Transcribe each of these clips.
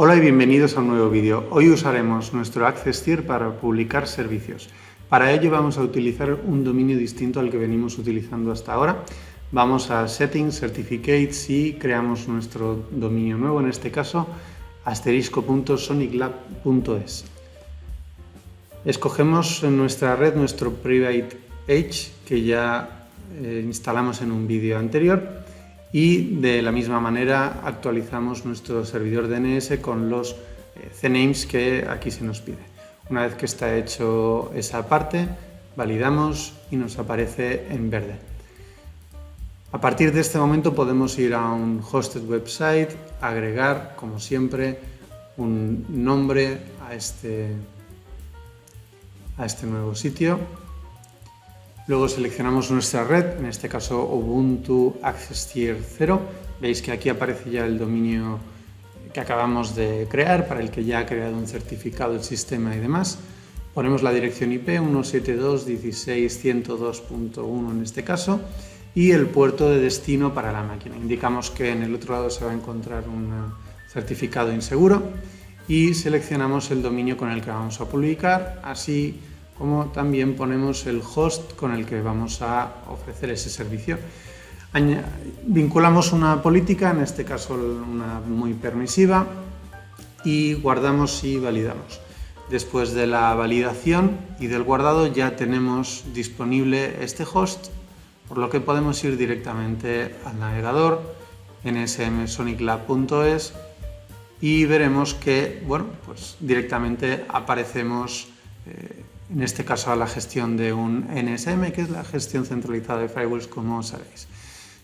Hola y bienvenidos a un nuevo vídeo. Hoy usaremos nuestro Access Tier para publicar servicios. Para ello vamos a utilizar un dominio distinto al que venimos utilizando hasta ahora. Vamos a Settings, Certificates y creamos nuestro dominio nuevo, en este caso *soniclab.es. Escogemos en nuestra red nuestro Private Edge que ya instalamos en un vídeo anterior. Y de la misma manera actualizamos nuestro servidor DNS con los CNAMEs que aquí se nos pide. Una vez que está hecho esa parte, validamos y nos aparece en verde. A partir de este momento podemos ir a un hosted website, agregar, como siempre, un nombre a este nuevo sitio. Luego seleccionamos nuestra red, en este caso Ubuntu Access Tier 0. Veis que aquí aparece ya el dominio que acabamos de crear, para el que ya ha creado un certificado el sistema y demás. Ponemos la dirección IP 172.16.102.1 en este caso y el puerto de destino para la máquina. Indicamos que en el otro lado se va a encontrar un certificado inseguro y seleccionamos el dominio con el que vamos a publicar, así como también ponemos el host con el que vamos a ofrecer ese servicio. Vinculamos una política, en este caso una muy permisiva, y guardamos y validamos. Después de la validación y del guardado ya tenemos disponible este host, por lo que podemos ir directamente al navegador nsmsoniclab.es y veremos que pues directamente aparecemos en este caso a la gestión de un NSM, que es la gestión centralizada de firewalls, como sabéis.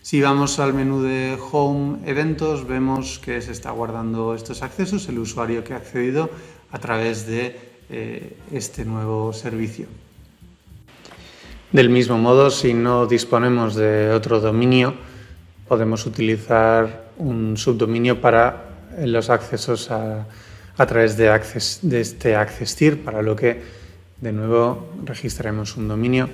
Si vamos al menú de Home Eventos, vemos que se está guardando estos accesos, el usuario que ha accedido a través de este nuevo servicio. Del mismo modo, si no disponemos de otro dominio, podemos utilizar un subdominio para los accesos a través de este Access Tier, para lo que de nuevo registraremos un dominio,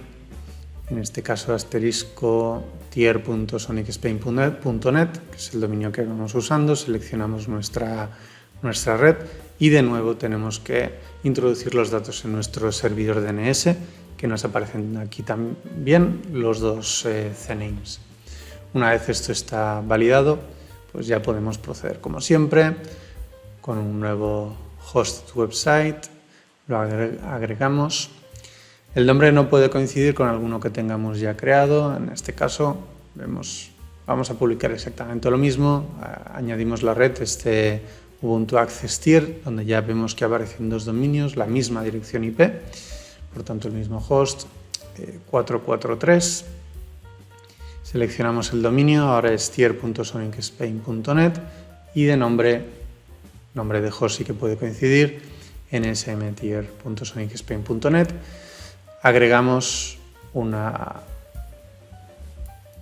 en este caso *tier.sonicspain.net, que es el dominio que vamos usando. Seleccionamos nuestra red y de nuevo tenemos que introducir los datos en nuestro servidor DNS, que nos aparecen aquí también los dos CNAMEs. Una vez esto está validado, pues ya podemos proceder como siempre con un nuevo host website. Lo agregamos. El nombre no puede coincidir con alguno que tengamos ya creado. En este caso vamos a publicar exactamente lo mismo. Añadimos la red, Ubuntu Access Tier, donde ya vemos que aparecen dos dominios, la misma dirección IP, por tanto el mismo host, 443. Seleccionamos el dominio, ahora es tier.sonicspain.net y de nombre de host sí que puede coincidir, nsmtier.sonicspain.net. Agregamos una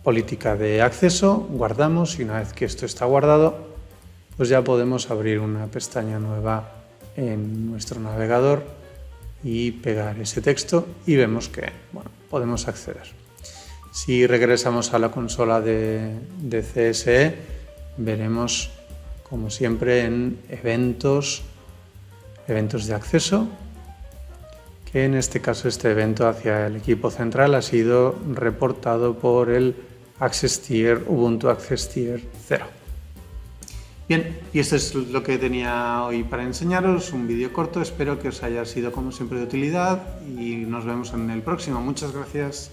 política de acceso, guardamos y una vez que esto está guardado, pues ya podemos abrir una pestaña nueva en nuestro navegador y pegar ese texto y vemos que podemos acceder. Si regresamos a la consola de CSE, veremos como siempre en eventos de acceso, que en este caso este evento hacia el equipo central ha sido reportado por el Access Tier, Ubuntu Access Tier 0. Bien, y esto es lo que tenía hoy para enseñaros, un vídeo corto. Espero que os haya sido como siempre de utilidad y nos vemos en el próximo. Muchas gracias.